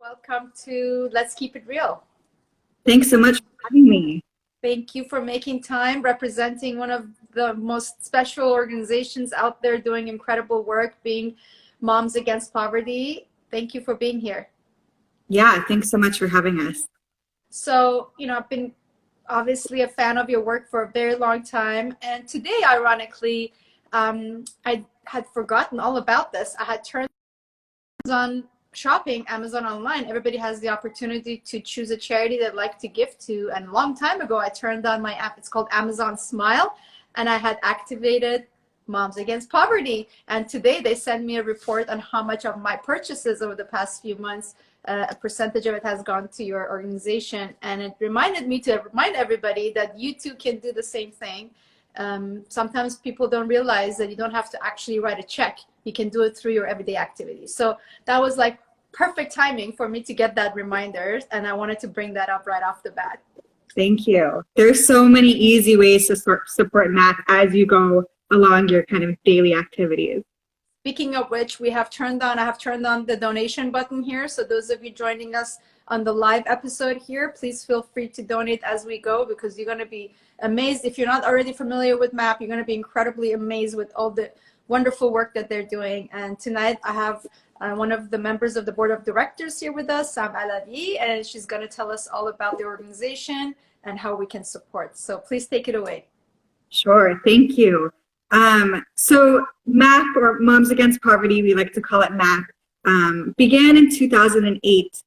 Welcome to Let's Keep It Real. Thanks so much for having me. Thank you for making time, representing one of the most special organizations out there doing incredible work, being Moms Against Poverty. Thank you for being here. Yeah, thanks so much for having us. So, I've been obviously a fan of your work for a very long time. And today, ironically, I had forgotten all about this. I had turned on shopping, Amazon online. Everybody has the opportunity to choose a charity they'd like to give to. And a long time ago, I turned on my app. It's called Amazon Smile. And I had activated Moms Against Poverty. And today they send me a report on how much of my purchases over the past few months, a percentage of it has gone to your organization. And it reminded me to remind everybody that you too can do the same thing. Sometimes people don't realize that you don't have to actually write a check. You can do it through your everyday activities. So that was like perfect timing for me to get that reminder. And I wanted to bring that up right off the bat. Thank you. There's so many easy ways to support MAP as you go along your kind of daily activities. Speaking of which, I have turned on the donation button here. So those of you joining us on the live episode here, please feel free to donate as we go, because you're going to be amazed. If you're not already familiar with MAP, you're going to be incredibly amazed with all the wonderful work that they're doing. And tonight I have one of the members of the board of directors here with us, Alavi, and she's going to tell us all about the organization and how we can support. So please take it away. Sure, thank you. So MAP, or Moms Against Poverty, we like to call it MAP, began in 2008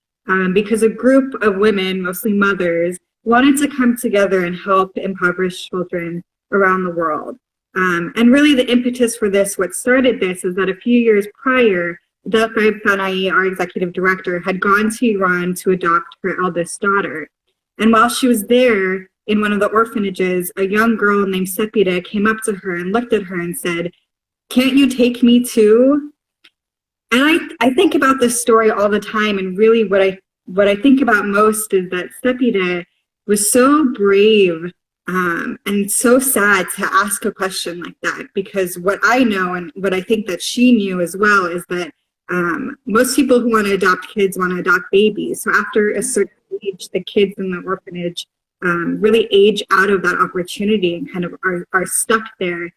because a group of women, mostly mothers, wanted to come together and help impoverished children around the world. And really the impetus for this, what started this, is that a few years prior, Bita, our executive director, had gone to Iran to adopt her eldest daughter. And while she was there in one of the orphanages, a young girl named Sepida came up to her and looked at her and said, "Can't you take me too?" And I think about this story all the time, and really what I think about most is that Sepida was so brave and so sad to ask a question like that, because what I know and what I think that she knew as well is that most people who want to adopt kids want to adopt babies. So after a certain age, the kids in the orphanage really age out of that opportunity and kind of are stuck there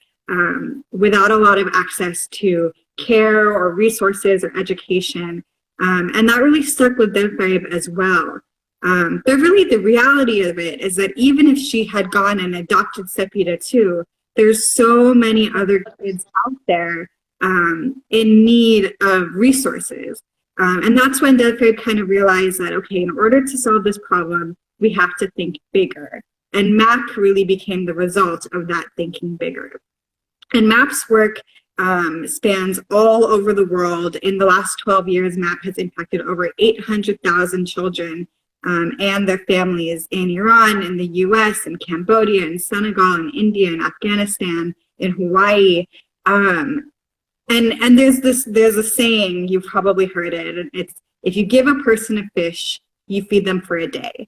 without a lot of access to care or resources or education. And that really stuck with them as well. But really the reality of it is that even if she had gone and adopted Sepida too, there's so many other kids out there in need of resources. And that's when DevFab kind of realized that, okay, in order to solve this problem, we have to think bigger. And MAP really became the result of that thinking bigger. And MAP's work spans all over the world. In the last 12 years, MAP has impacted over 800,000 children and their families in Iran, in the US, in Cambodia, in Senegal, in India, in Afghanistan, in Hawaii. And there's a saying, you've probably heard it, and it's, if you give a person a fish, you feed them for a day.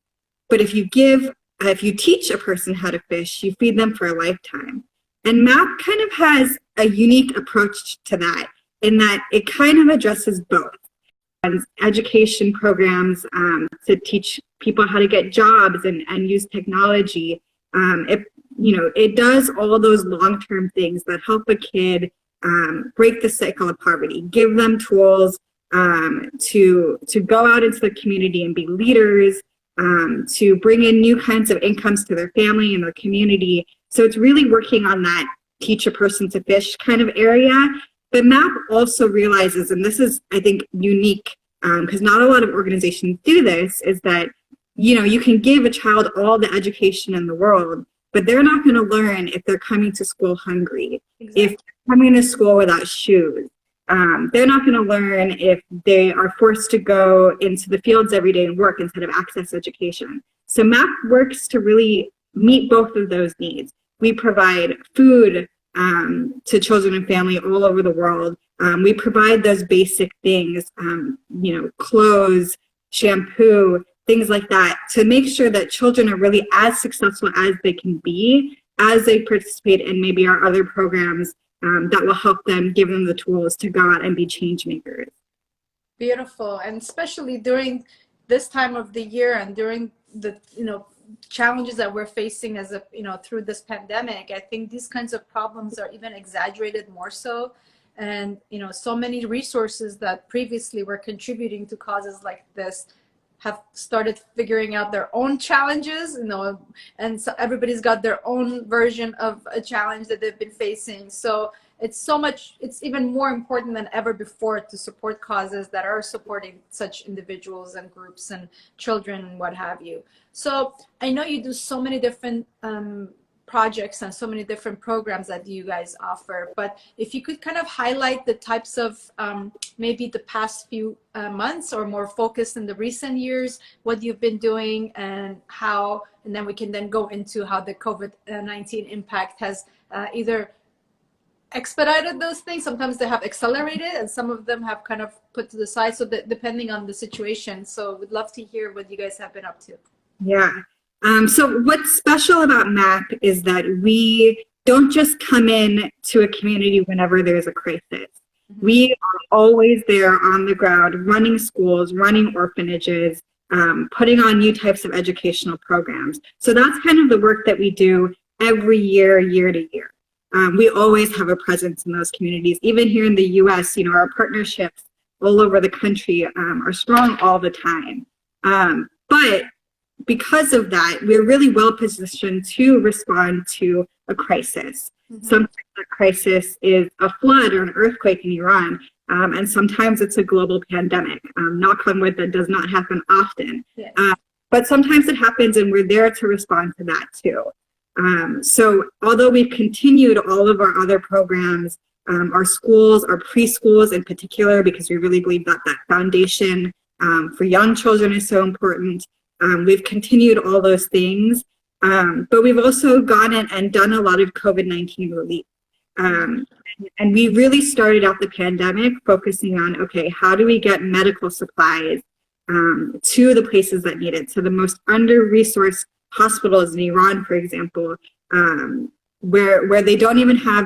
But if you teach a person how to fish, you feed them for a lifetime. And MAP kind of has a unique approach to that, in that it kind of addresses both. Education programs to teach people how to get jobs and use technology. It does all those long-term things that help a kid break the cycle of poverty, give them tools to go out into the community and be leaders, to bring in new kinds of incomes to their family and their community. So it's really working on that teach a person to fish kind of area. But MAP also realizes, and this is, I think, unique, because not a lot of organizations do this, is that, you can give a child all the education in the world, but they're not going to learn if they're coming to school hungry, exactly. If they're coming to school without shoes. They're not going to learn if they are forced to go into the fields every day and work instead of access education. So MAP works to really meet both of those needs. We provide food to children and family all over the world. We provide those basic things, clothes, shampoo, things like that, to make sure that children are really as successful as they can be as they participate in maybe our other programs that will help them, give them the tools to go out and be change makers. Beautiful. And especially during this time of the year and during the, challenges that we're facing as through this pandemic, I think these kinds of problems are even exaggerated more so. And, so many resources that previously were contributing to causes like this have started figuring out their own challenges, and so everybody's got their own version of a challenge that they've been facing. So it's even more important than ever before to support causes that are supporting such individuals and groups and children and what have you. So I know you do so many different projects and so many different programs that you guys offer, but if you could kind of highlight the types of maybe the past few months or more focused in the recent years, what you've been doing and how, and then we can then go into how the COVID-19 impact has either expedited those things. Sometimes they have accelerated and some of them have kind of put to the side, so that depending on the situation. So we'd love to hear what you guys have been up to. Yeah. So what's special about MAP is that we don't just come in to a community whenever there's a crisis. Mm-hmm. We are always there on the ground, running schools, running orphanages, putting on new types of educational programs. So that's kind of the work that we do every year, year to year. We always have a presence in those communities. Even here in the US, our partnerships all over the country are strong all the time. But because of that, we're really well positioned to respond to a crisis. Mm-hmm. Sometimes that crisis is a flood or an earthquake in Iran, and sometimes it's a global pandemic. Knock on wood, that does not happen often. Yeah. But sometimes it happens, and we're there to respond to that too. So although we've continued all of our other programs, our schools, our preschools in particular, because we really believe that that foundation for young children is so important. We've continued all those things, but we've also gone in and done a lot of COVID-19 relief. And we really started out the pandemic focusing on, okay, how do we get medical supplies to the places that need it? So the most under-resourced hospitals in Iran, for example, where they don't even have,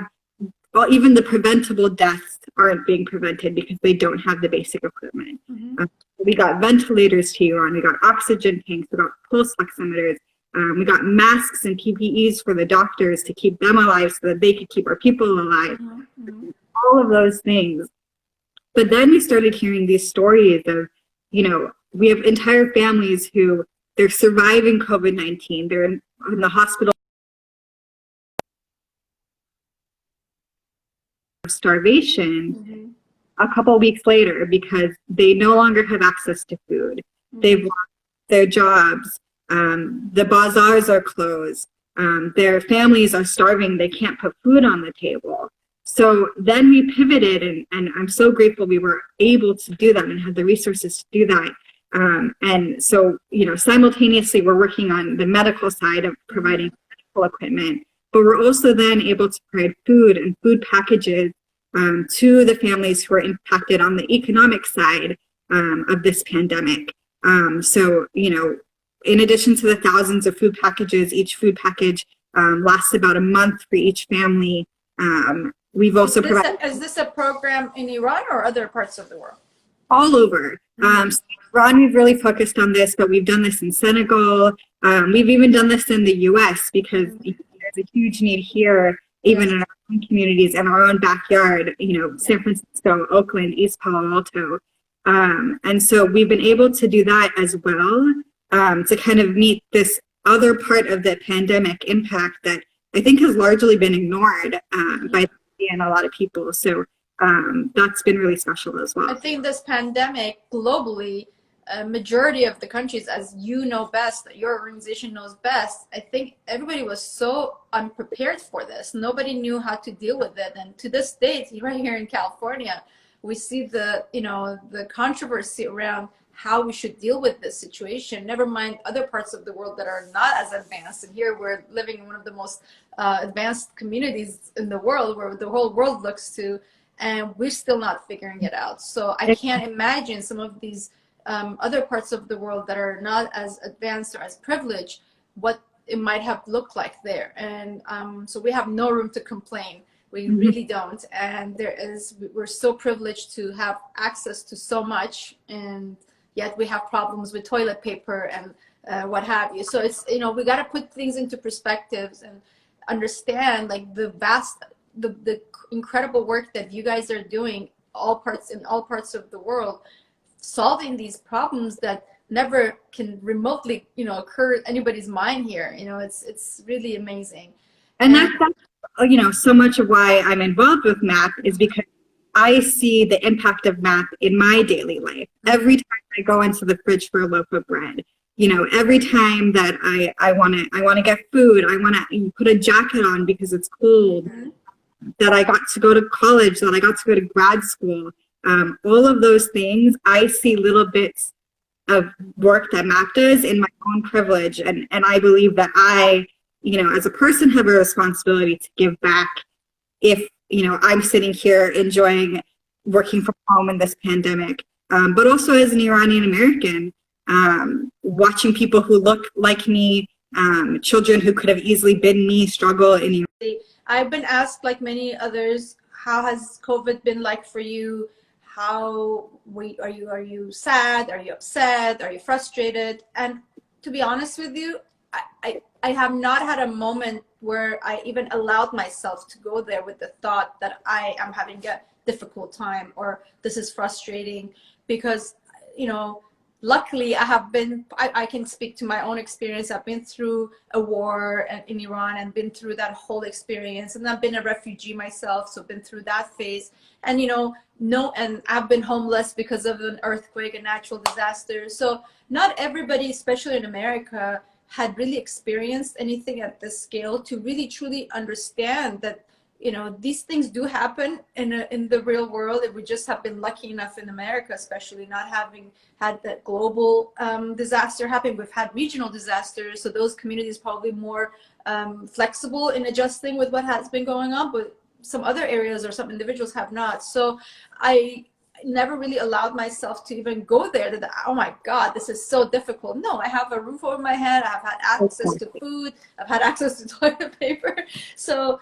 well, even the preventable deaths aren't being prevented because they don't have the basic equipment. Mm-hmm. We got ventilators to Iran, we got oxygen tanks, we got pulse oximeters, we got masks and PPEs for the doctors to keep them alive so that they could keep our people alive. Mm-hmm. All of those things. But then we started hearing these stories of, we have entire families who they're surviving COVID-19, they're in the hospital of starvation. Mm-hmm. A couple of weeks later because they no longer have access to food. Mm-hmm. They've lost their jobs. The bazaars are closed. Their families are starving. They can't put food on the table. So then we pivoted, and I'm so grateful we were able to do that and had the resources to do that. And so, simultaneously we're working on the medical side of providing medical equipment, but we're also then able to provide food and food packages to the families who are impacted on the economic side of this pandemic. So, in addition to the thousands of food packages, each food package lasts about a month for each family. We've also provided... Is this a program in Iran or other parts of the world? All over. So Iran, we've really focused on this, but we've done this in Senegal. We've even done this in the US because there's a huge need here, even in our own communities, in our own backyard, San Francisco, Oakland, East Palo Alto. And so we've been able to do that as well to kind of meet this other part of the pandemic impact that I think has largely been ignored by and a lot of people. So that's been really special as well. I think this pandemic globally, a majority of the countries, as you know best, that your organization knows best, I think everybody was so unprepared for this. Nobody knew how to deal with it. And to this day, right here in California, we see the controversy around how we should deal with this situation, never mind other parts of the world that are not as advanced. And here we're living in one of the most advanced communities in the world where the whole world looks to, and we're still not figuring it out. So I can't imagine some of these other parts of the world that are not as advanced or as privileged, what it might have looked like there. And so we have no room to complain We really don't. And we're so privileged to have access to so much, and yet we have problems with toilet paper and what have you. So it's, we got to put things into perspectives and understand like the incredible work that you guys are doing in all parts of the world, solving these problems that never can remotely, occur in anybody's mind here. It's really amazing. And that's so much of why I'm involved with MAP is because I see the impact of MAP in my daily life. Every time I go into the fridge for a loaf of bread, every time that I want to get food, I want to put a jacket on because it's cold, that I got to go to college, that I got to go to grad school. All of those things, I see little bits of work that MAP does in my own privilege. And I believe that I, as a person, have a responsibility to give back if, I'm sitting here enjoying working from home in this pandemic, but also as an Iranian American, watching people who look like me, children who could have easily been me, struggle in Iran. I've been asked, like many others, how has COVID been like for you? Are you sad? Are you upset? Are you frustrated? And to be honest with you, I have not had a moment where I even allowed myself to go there with the thought that I am having a difficult time or this is frustrating, because, luckily I can speak to my own experience. I've been through a war in Iran and been through that whole experience, and I've been a refugee myself, so been through that phase. And and I've been homeless because of an earthquake, a natural disaster. So not everybody, especially in America, had really experienced anything at this scale to really truly understand that these things do happen in the real world. And we just have been lucky enough in America, especially, not having had that global disaster happen. We've had regional disasters, so those communities probably more flexible in adjusting with what has been going on, but some other areas or some individuals have not. So I never really allowed myself to even go there, that, oh my God, this is so difficult. No, I have a roof over my head. I've had access to food. I've had access to toilet paper. So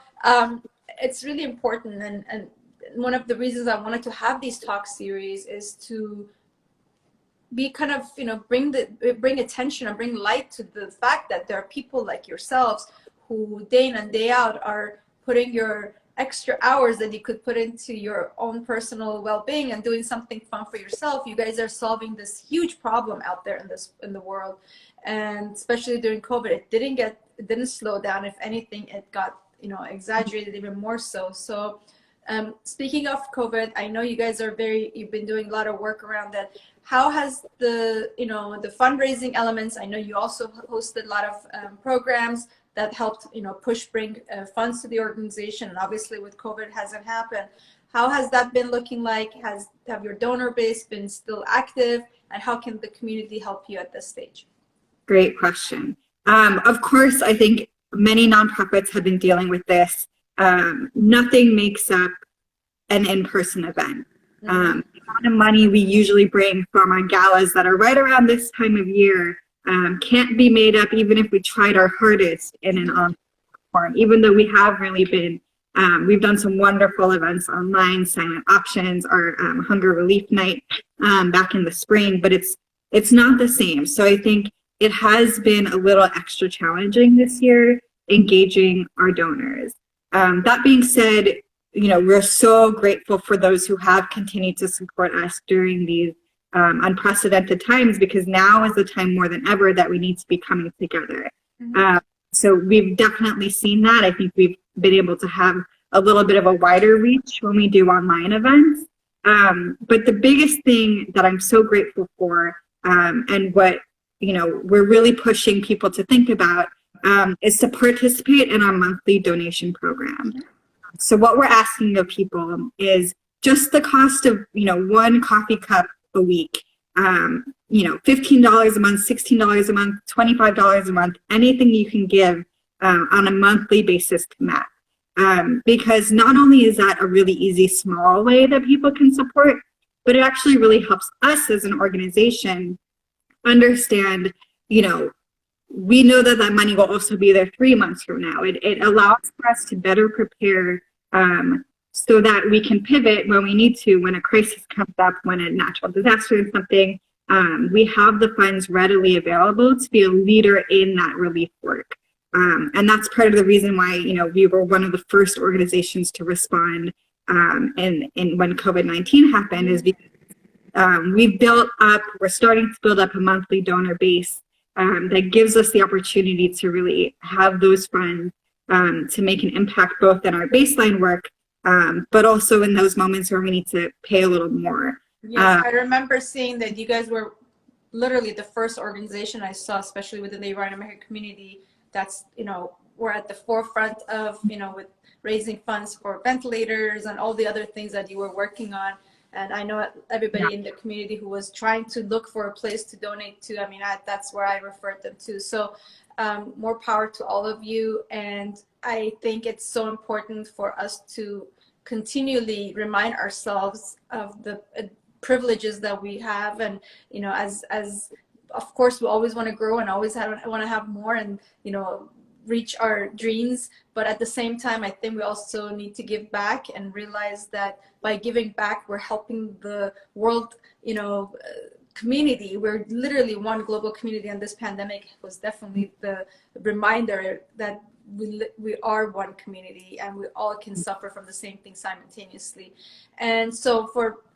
it's really important. And one of the reasons I wanted to have these talk series is to be kind of, bring attention and bring light to the fact that there are people like yourselves who day in and day out are putting your extra hours that you could put into your own personal well-being and doing something fun for yourself. You guys are solving this huge problem out there in the world, and especially during COVID, it didn't slow down. If anything, it got exaggerated even more so. So speaking of COVID, I know you guys you've been doing a lot of work around that. How has the fundraising elements? I know you also hosted a lot of programs that helped bring funds to the organization, and obviously with COVID it hasn't happened. How has that been looking like? Have your donor base been still active, and how can the community help you at this stage? Great question. Of course, I think many nonprofits have been dealing with this. Nothing makes up an in-person event. The amount of money we usually bring from our galas that are right around this time of year can't be made up, even if we tried our hardest in an online form, even though we have really been, we've done some wonderful events online, silent options, our hunger relief night back in the spring, but it's not the same. So I think it has been a little extra challenging this year engaging our donors. That being said, we're so grateful for those who have continued to support us during these unprecedented times, because now is the time more than ever that we need to be coming together. So we've definitely seen that. I think we've been able to have a little bit of a wider reach when we do online events. But the biggest thing that I'm so grateful for, and what we're really pushing people to think about, is to participate in our monthly donation program. So what we're asking of people is just the cost of one coffee cup a week, $15 a month, $16 a month, $25 a month, anything you can give on a monthly basis to MAP. Because not only is that a really easy, small way that people can support, but it actually really helps us as an organization understand, we know that money will also be there 3 months from now. It allows for us to better prepare so that we can pivot when we need to, when a crisis comes up, when a natural disaster is something. We have the funds readily available to be a leader in that relief work. And that's part of the reason why, we were one of the first organizations to respond and when COVID-19 happened, is because we're starting to build up a monthly donor base that gives us the opportunity to really have those funds to make an impact both in our baseline work, but also in those moments where we need to pay a little more. Yes, I remember seeing that you guys were literally the first organization I saw, especially within the Iranian American community, that's, we're at the forefront of, with raising funds for ventilators and all the other things that you were working on. And I know everybody in the community who was trying to look for a place to donate to, that's where I referred them to. So more power to all of you. And I think it's so important for us to continually remind ourselves of the privileges that we have. And, as of course, we always want to grow and always want to have more and, reach our dreams. But at the same time, I think we also need to give back and realize that by giving back, we're helping the world, community. We're literally one global community, and this pandemic was definitely the reminder that we are one community and we all can suffer from the same thing simultaneously. And so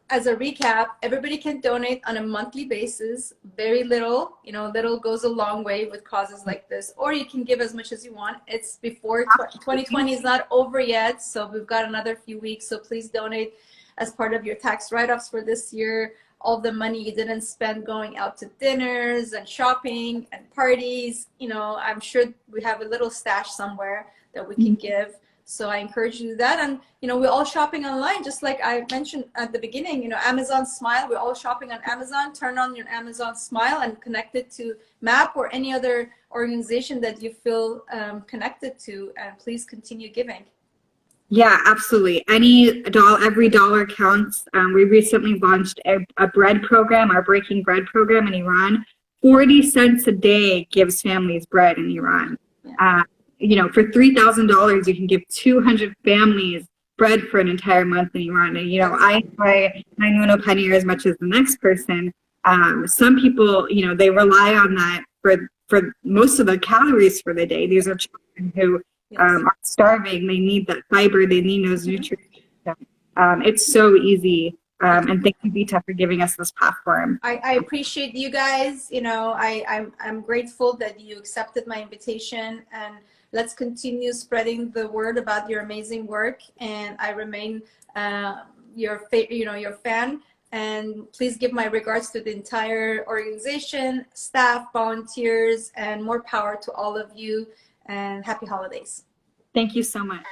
as a recap, everybody can donate on a monthly basis. Very little, little goes a long way with causes like this, or you can give as much as you want. It's before 2020 is not over yet, so we've got another few weeks. So please donate as part of your tax write-offs for this year. All the money you didn't spend going out to dinners and shopping and parties, I'm sure we have a little stash somewhere that we can give. So I encourage you to do that. And, we're all shopping online, just like I mentioned at the beginning, Amazon Smile, we're all shopping on Amazon. Turn on your Amazon Smile and connect it to MAP or any other organization that you feel connected to. And please continue giving. Yeah, absolutely. Every dollar counts. We recently launched a bread program, our Breaking Bread program in Iran. 40 cents a day gives families bread in Iran. Yeah. For $3,000, you can give 200 families bread for an entire month in Iran. And, I enjoy my Nuno Paneer as much as the next person. Some people, they rely on that for most of the calories for the day. These are children who are starving. They need that fiber. They need those nutrients. It's so easy. And thank you, Bita, for giving us this platform. I appreciate you guys. I'm grateful that you accepted my invitation, and let's continue spreading the word about your amazing work. And I remain your fan. And please give my regards to the entire organization, staff, volunteers, and more power to all of you. And happy holidays. Thank you so much.